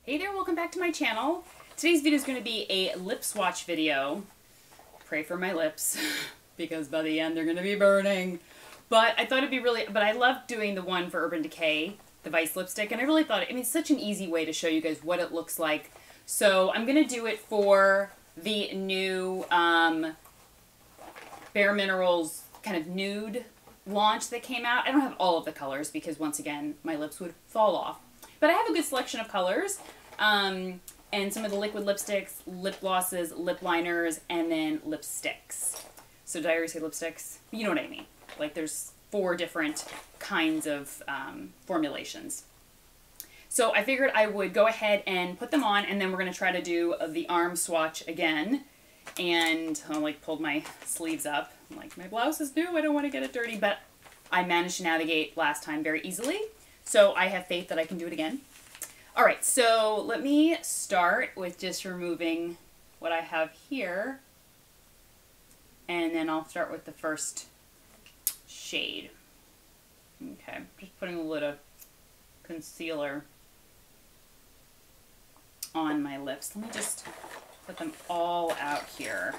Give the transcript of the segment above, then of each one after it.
Hey there, welcome back to my channel. Today's video is going to be a lip swatch video. Pray for my lips, because by the end they're going to be burning. But I thought it'd be I love doing the one for Urban Decay, the Vice lipstick, and I really thought, it's such an easy way to show you guys what it looks like. So I'm going to do it for the new Bareminerals kind of nude launch that came out. I don't have all of the colors because, once again, my lips would fall off. But I have a good selection of colors, and some of the liquid lipsticks, lip glosses, lip liners, and then lipsticks. So did I already say lipsticks? You know what I mean. Like, there's 4 different kinds of formulations. So I figured I would go ahead and put them on, and then we're going to try to do the arm swatch again. And I pulled my sleeves up. I'm like, my blouse is new, I don't want to get it dirty, but I managed to navigate last time very easily. So I have faith that I can do it again. All right, so let me start with just removing what I have here. And then I'll start with the first shade. Okay, just putting a little concealer on my lips. Let me just put them all out here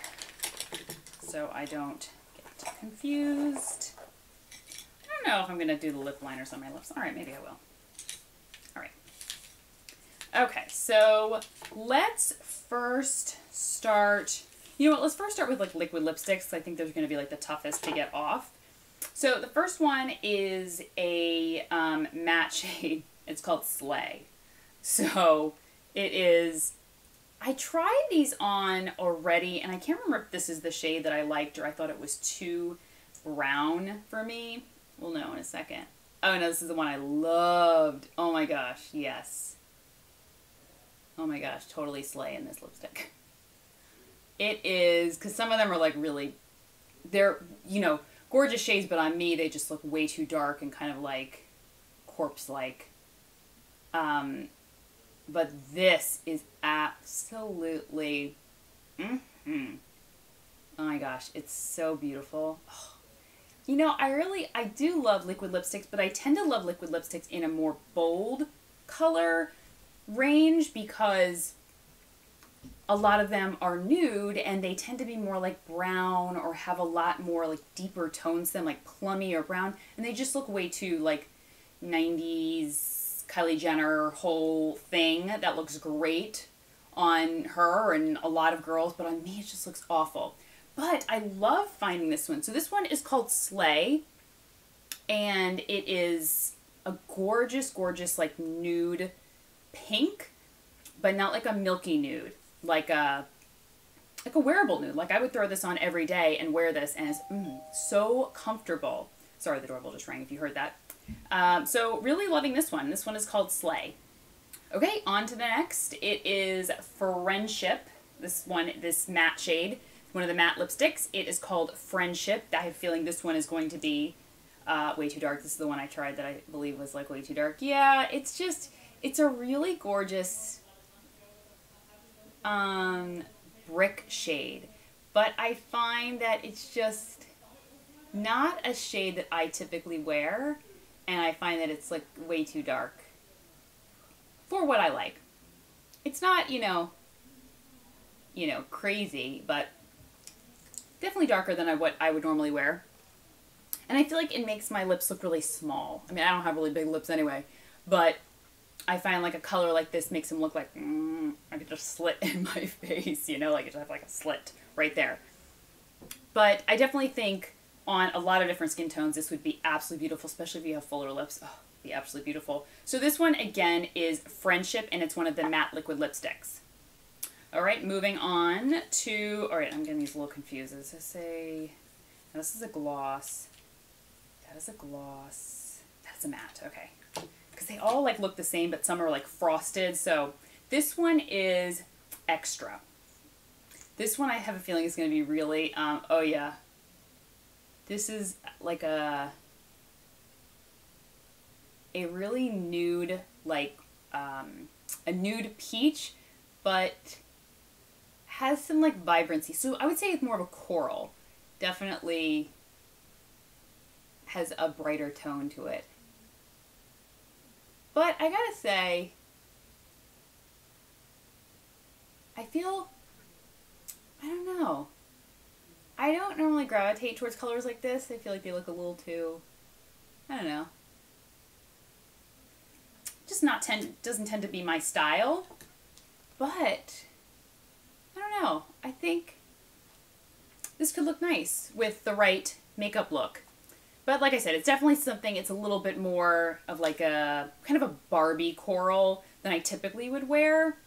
so I don't get confused. I don't know if I'm going to do the lip liners on my lips. All right, maybe I will. All right. Okay, so let's first start, let's first start with liquid lipsticks. I think those are going to be the toughest to get off. So the first one is a matte shade. It's called Slay. So it is, I tried these on already, and I can't remember if this is the shade that I liked or I thought it was too brown for me. We'll know in a second. Oh no, this is the one I loved. Oh my gosh, yes. Oh my gosh, totally slay in this lipstick. It is, because some of them are really, they're, gorgeous shades, but on me they just look way too dark and kind of corpse-like. But this is absolutely, oh my gosh, it's so beautiful. Oh. I do love liquid lipsticks, but I tend to love liquid lipsticks in a more bold color range because a lot of them are nude and they tend to be more brown or have a lot more deeper tones than plummy or brown, and they just look way too 90s Kylie Jenner whole thing that looks great on her and a lot of girls, but on me it just looks awful. But I love finding this one. So this one is called Slay, and it is a gorgeous, gorgeous nude pink, but not a milky nude, like a wearable nude. I would throw this on every day and wear this, and it's so comfortable. Sorry, the doorbell just rang if you heard that. So really loving this one. This one is called Slay. Okay, on to the next. It is Friendship. This matte shade. One of the matte lipsticks. It is called Friendship. I have a feeling this one is going to be way too dark. This is the one I tried that I believe was way too dark. Yeah, it's a really gorgeous brick shade. But I find that it's just not a shade that I typically wear. And I find that it's way too dark for what I like. It's not, crazy, but definitely darker than what I would normally wear. And I feel like it makes my lips look really small. I don't have really big lips anyway, but I find a color like this makes them look like I could just slit in my face, it just have a slit right there. But I definitely think on a lot of different skin tones this would be absolutely beautiful, especially if you have fuller lips. Oh, it'd be absolutely beautiful. So this one again is Friendship, and it's one of the matte liquid lipsticks. All right, moving on to, all right, I'm getting these a little confused. Does this say, no, this is a gloss. That is a gloss. That's a matte, okay. Because they all look the same, but some are frosted. So this one is Extra. This one I have a feeling is going to be really, oh yeah. This is a really nude, a nude peach, but has some vibrancy. So I would say it's more of a coral. Definitely has a brighter tone to it. But I gotta say, feel, I don't know. I don't normally gravitate towards colors like this. I feel like they look a little too, I don't know. Just doesn't tend to be my style. But, I don't know. I think this could look nice with the right makeup look. But like I said, it's definitely something, it's a little bit more of like a, kind of a Barbie coral than I typically would wear.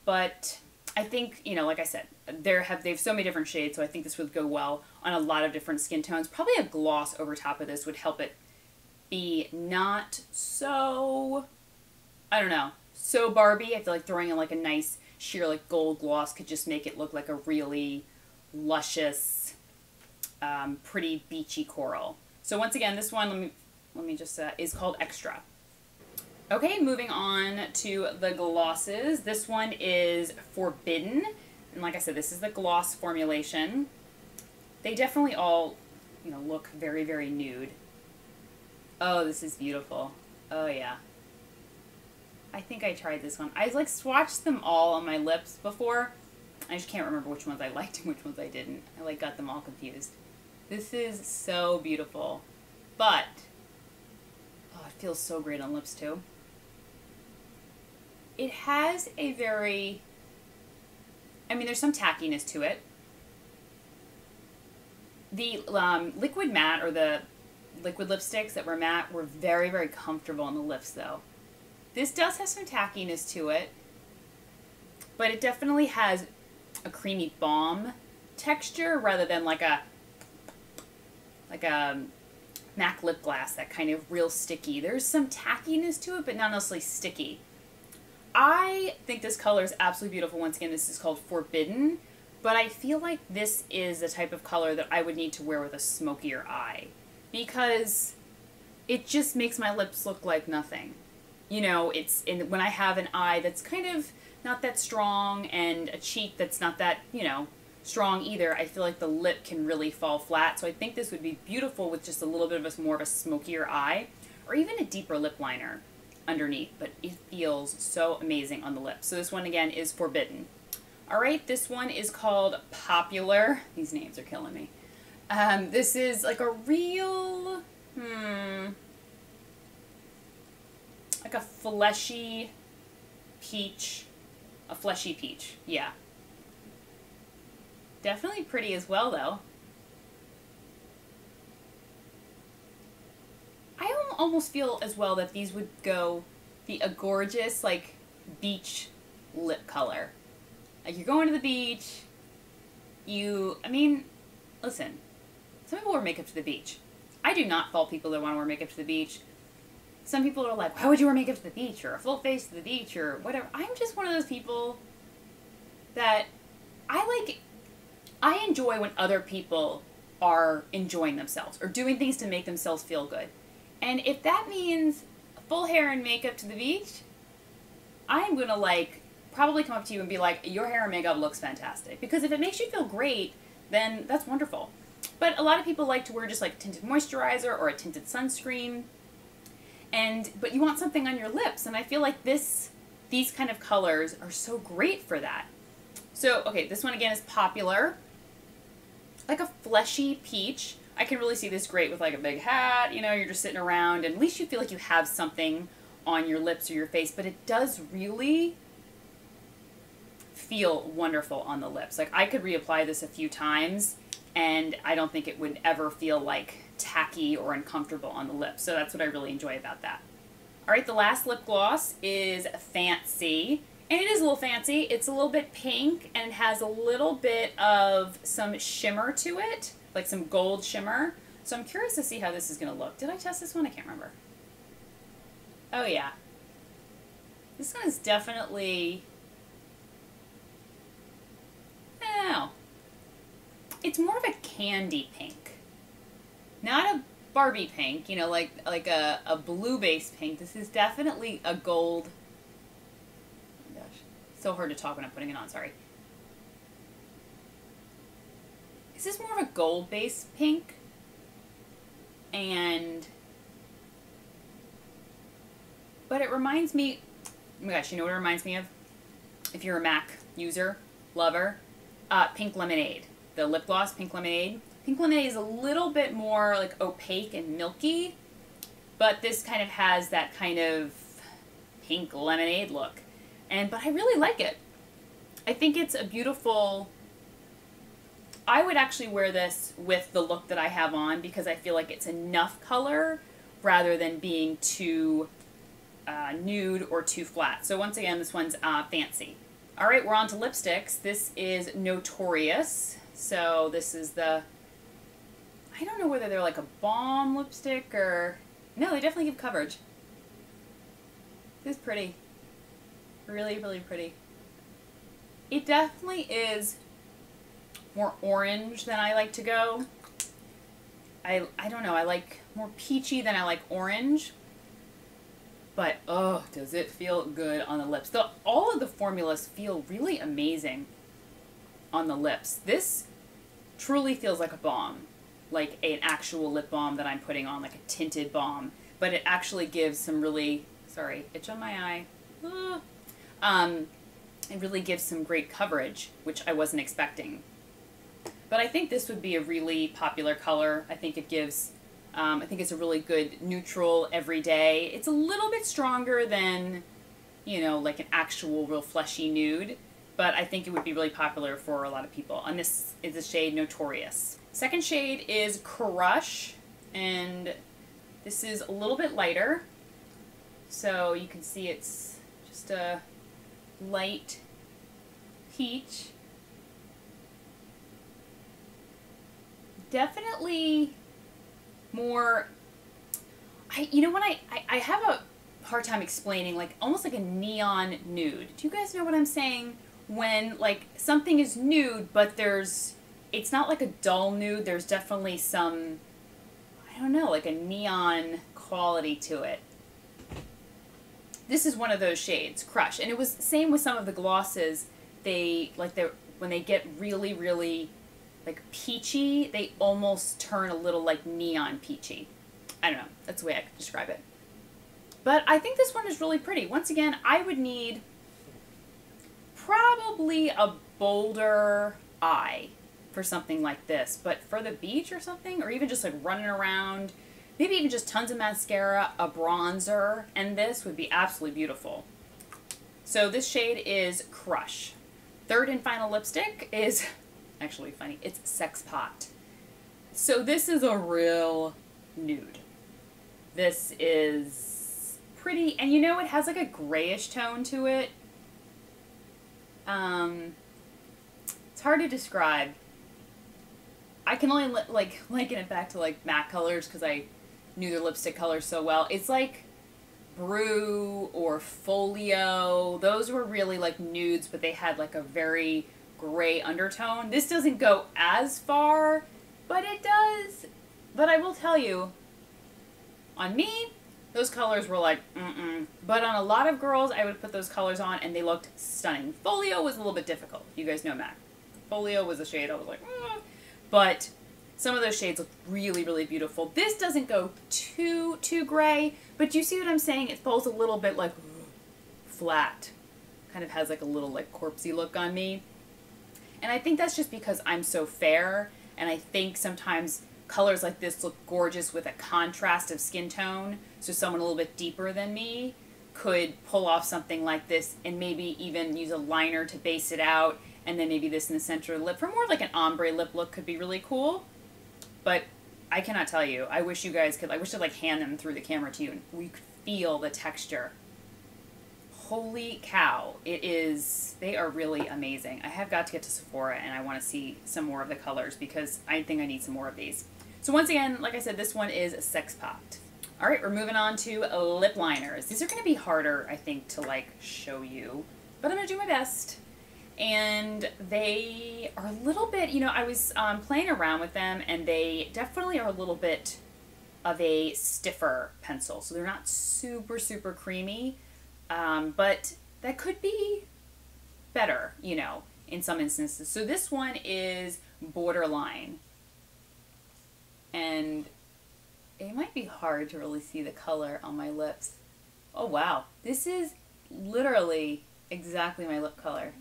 But I think, you know, like I said, they have so many different shades, so I think this would go well on a lot of different skin tones. Probably a gloss over top of this would help it be not so, I don't know, so Barbie. I feel like throwing in like a nice sheer like gold gloss could just make it look like a really luscious, pretty beachy coral. So once again, this one, let me just, is called Extra. Okay, moving on to the glosses. This one is Forbidden. And like I said, this is the gloss formulation. They definitely all, you know, look very, very nude. Oh, this is beautiful. Oh, yeah. I think I tried this one. I like swatched them all on my lips before. I just can't remember which ones I liked and which ones I didn't. I like got them all confused. This is so beautiful. But, oh, it feels so great on lips too. It has a very, I mean, there's some tackiness to it. The liquid matte, or the liquid lipsticks that were matte, were very, very comfortable on the lips though. This does have some tackiness to it, but it definitely has a creamy balm texture rather than like a MAC lip gloss, that kind of real sticky. There's some tackiness to it, but not necessarily sticky. I think this color is absolutely beautiful. Once again, this is called Forbidden, but I feel like this is the type of color that I would need to wear with a smokier eye, because it just makes my lips look like nothing. You know, when I have an eye that's kind of not that strong and a cheek that's not that, you know, strong either, I feel like the lip can really fall flat. So I think this would be beautiful with just a little bit of more of a smokier eye, or even a deeper lip liner underneath, but it feels so amazing on the lips. So this one again is Forbidden. All right, this one is called Popular. These names are killing me. This is like a real, like a fleshy peach, yeah. Definitely pretty as well though. I almost feel as well that these would be a gorgeous, like, beach lip color. Like, you're going to the beach, I mean, listen, some people wear makeup to the beach. I do not fault people that want to wear makeup to the beach. Some people are like, why would you wear makeup to the beach, or a full face to the beach, or whatever. I'm just one of those people that I enjoy when other people are enjoying themselves, or doing things to make themselves feel good. And if that means full hair and makeup to the beach, I'm going to, like, probably come up to you and be like, your hair and makeup looks fantastic. Because if it makes you feel great, then that's wonderful. But a lot of people like to wear just, like, tinted moisturizer or a tinted sunscreen. But you want something on your lips. And I feel like these kind of colors are so great for that. So, okay, this one again is Popular. Like a fleshy peach. I can really see this great with like a big hat, you know, you're just sitting around, and at least you feel like you have something on your lips or your face, but it does really feel wonderful on the lips. Like, I could reapply this a few times, and I don't think it would ever feel like tacky or uncomfortable on the lips, so that's what I really enjoy about that. Alright, the last lip gloss is Fancy, and it is a little fancy. It's a little bit pink, and it has a little bit of some shimmer to it, like some gold shimmer. So I'm curious to see how this is going to look. Did I test this one? I can't remember. Oh yeah. This one is definitely, I don't know. It's more of a candy pink. Not a Barbie pink, you know, like a blue-based pink. This is definitely a gold. Oh my gosh. So hard to talk when I'm putting it on, sorry. This is more of a gold-based pink, but it reminds me, oh my gosh, you know what it reminds me of? if you're a MAC user, lover, Pink Lemonade. The lip gloss, Pink Lemonade. Pink Lemonade is a little bit more like opaque and milky, but this kind of has that kind of pink lemonade look. But I really like it. I think it's a beautiful, I would actually wear this with the look that I have on because I feel like it's enough color rather than being too nude or too flat. So once again, this one's fancy. All right, we're on to lipsticks. This is Notorious. So this is the, I don't know whether they're like a balm lipstick or, no, they definitely give coverage. This is pretty. Really, really pretty. It definitely is more orange than I like to go. I don't know, I like more peachy than I like orange. But, oh, does it feel good on the lips. All of the formulas feel really amazing on the lips. This truly feels like a balm. Like an actual lip balm that I'm putting on, like a tinted balm. But it actually gives some really, sorry, itch on my eye. It really gives some great coverage, which I wasn't expecting. But I think this would be a really popular color. I think it gives, I think it's a really good neutral everyday. It's a little bit stronger than, you know, like an actual real fleshy nude. But I think it would be really popular for a lot of people. And this is the shade Notorious. Second shade is Crush. And this is a little bit lighter. So you can see it's just a light peach. Definitely more, you know what, I have a hard time explaining, like almost like a neon nude. Do you guys know what I'm saying? When like something is nude, but it's not like a dull nude, there's definitely some, I don't know, like a neon quality to it. This is one of those shades, Crush. And it was same with some of the glosses. When they get really, really like peachy, they almost turn a little like neon peachy. I don't know, that's the way I could describe it. But I think this one is really pretty. Once again, I would need probably a bolder eye for something like this. But for the beach or something, or even just like running around, maybe even just tons of mascara, a bronzer, and this would be absolutely beautiful. So this shade is Crush. Third and final lipstick is, actually funny, it's Sexpot. So this is a real nude. This is pretty, and you know it has like a grayish tone to it. It's hard to describe. I can only liken it back to like matte colors because I knew their lipstick colors so well. It's like Brew or Folio. Those were really like nudes, but they had like a very gray undertone. This doesn't go as far, but it does. But I will tell you, on me, those colors were like, But on a lot of girls, I would put those colors on and they looked stunning. Folio was a little bit difficult. You guys know MAC. Folio was a shade I was like, But some of those shades look really, really beautiful. This doesn't go too gray, but you see what I'm saying? It's both a little bit like flat. Kind of has like a little like corpsey look on me. And I think that's just because I'm so fair, and I think sometimes colors like this look gorgeous with a contrast of skin tone. So someone a little bit deeper than me could pull off something like this and maybe even use a liner to base it out, and then maybe this in the center of the lip for more like an ombre lip look could be really cool. But I cannot tell you. I wish you guys could, I wish to like hand them through the camera to you and we could feel the texture. Holy cow. It is, they are really amazing. I have got to get to Sephora and I want to see some more of the colors because I think I need some more of these. So once again, like I said, this one is Sexpot. All right, we're moving on to lip liners. These are going to be harder, I think, to like show you, but I'm going to do my best. And they are a little bit, you know, I was playing around with them and they definitely are a little bit of a stiffer pencil. So they're not super, super creamy, but that could be better, you know, in some instances. So this one is Borderline. And it might be hard to really see the color on my lips. Oh, wow. This is literally exactly my lip color.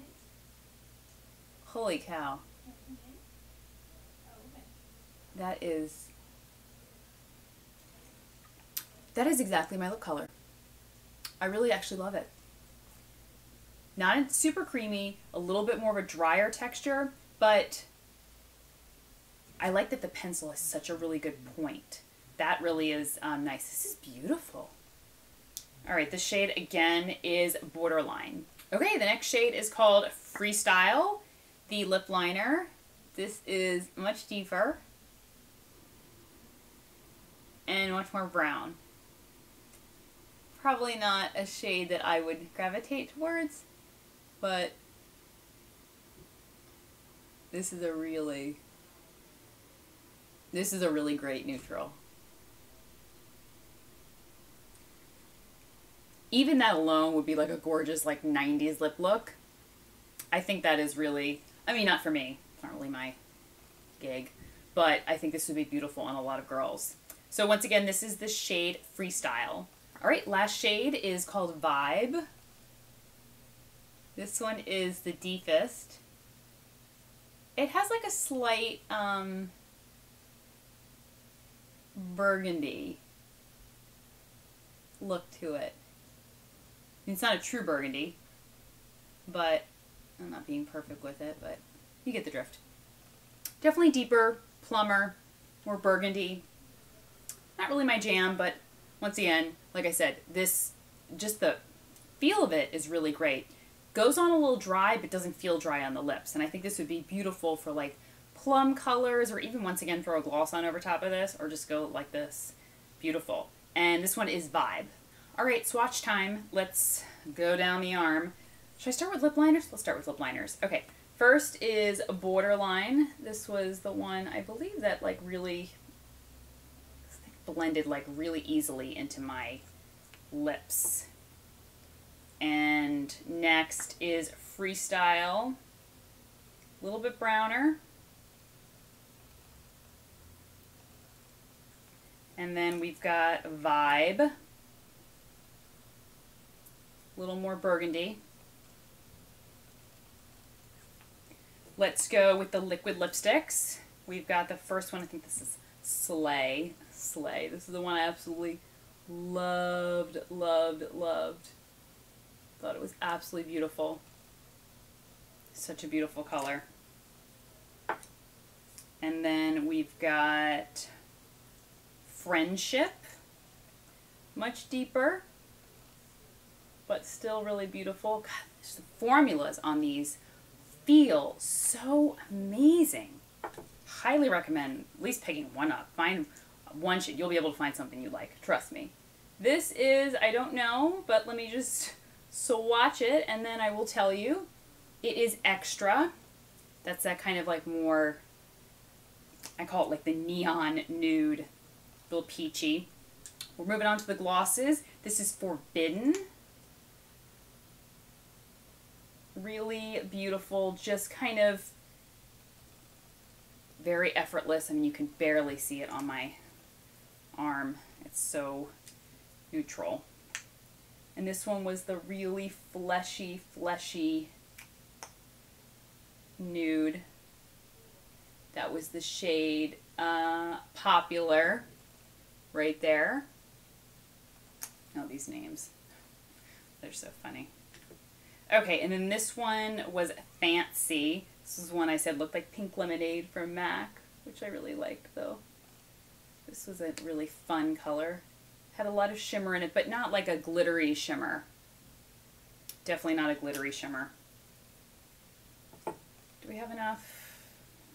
Holy cow. That is exactly my lip color. I really actually love it. Not super creamy, a little bit more of a drier texture, but I like that the pencil has such a really good point. That really is nice. This is beautiful. All right, the shade again is Borderline. Okay, the next shade is called Freestyle the Lip Liner. This is much deeper and much more brown. Probably not a shade that I would gravitate towards, but this is a really great neutral. Even that alone would be like a gorgeous like 90s lip look. I think that is really, I mean, not for me, it's not really my gig, but I think this would be beautiful on a lot of girls. So once again, this is the shade Freestyle. All right, last shade is called Vibe. This one is the deepest. It has like a slight burgundy look to it. It's not a true burgundy, but I'm not being perfect with it, but you get the drift. Definitely deeper, plumber, more burgundy. Not really my jam, but once again, like I said, this, just the feel of it is really great. Goes on a little dry, but doesn't feel dry on the lips. And I think this would be beautiful for like plum colors, or even once again throw a gloss on over top of this, or just go like this. Beautiful. And this one is Vibe. All right, swatch time. Let's go down the arm. Should I start with lip liners? Let's start with lip liners. Okay, first is Borderline. This was the one, I believe, that like really blended like really easily into my lips. And next is Freestyle. A little bit browner. And then we've got Vibe. A little more burgundy. Let's go with the liquid lipsticks. We've got the first one, I think this is Slay. Slay. This is the one I absolutely loved, loved, loved. Thought it was absolutely beautiful. Such a beautiful color. And then we've got Friendship. Much deeper, but still really beautiful. God, the formulas on these feel so amazing. Highly recommend at least picking one up. Find one shade. You'll be able to find something you like. Trust me. This is, I don't know, but let me just swatch it and then I will tell you. It is Extra. That's that kind of like more, I call it like the neon nude, a little peachy. We're moving on to the glosses. This is Forbidden. Really beautiful, just kind of very effortless. I mean, you can barely see it on my arm. It's so neutral. And this one was the really fleshy nude. That was the shade Popular right there. Oh, these names. They're so funny. Okay, and then this one was Fancy. This is one I said looked like Pink Lemonade from MAC, which I really liked though. This was a really fun color. Had a lot of shimmer in it, but not like a glittery shimmer. Definitely not a glittery shimmer. Do we have enough?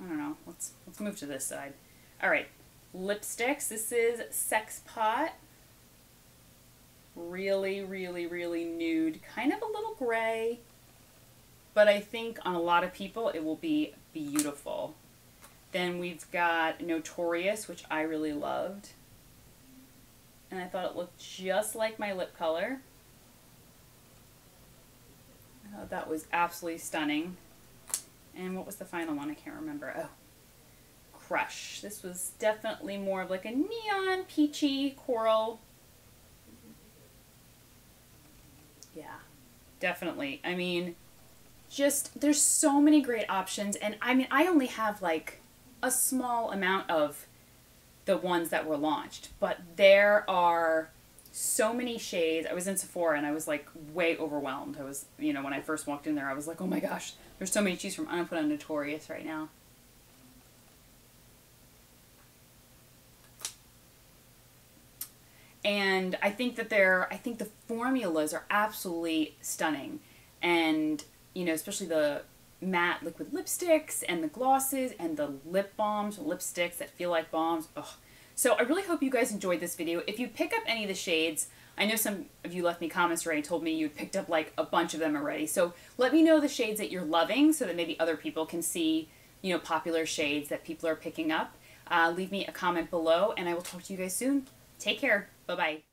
I don't know. Let's move to this side. All right, lipsticks. This is Sexpot. Really, really, really nude. Kind of a little gray, but I think on a lot of people it will be beautiful. Then we've got Notorious, which I really loved. And I thought it looked just like my lip color. I thought that was absolutely stunning. And what was the final one? I can't remember. Oh, Crush. This was definitely more of like a neon, peachy, coral. Yeah. definitely. I mean, just, there's so many great options. And I mean, I only have like a small amount of the ones that were launched, but there are so many shades. I was in Sephora and I was like way overwhelmed. I was, you know, when I first walked in there, I was like, oh my gosh, there's so many to choose from. I'm gonna put on Notorious right now. And I think that I think the formulas are absolutely stunning. And, you know, especially the matte liquid lipsticks and the glosses and the lip balms, lipsticks that feel like balms. Ugh. So I really hope you guys enjoyed this video. If you pick up any of the shades, I know some of you left me comments already, told me you picked up like a bunch of them already. So let me know the shades that you're loving so that maybe other people can see, you know, popular shades that people are picking up. Leave me a comment below and I will talk to you guys soon. Take care. Bye-bye.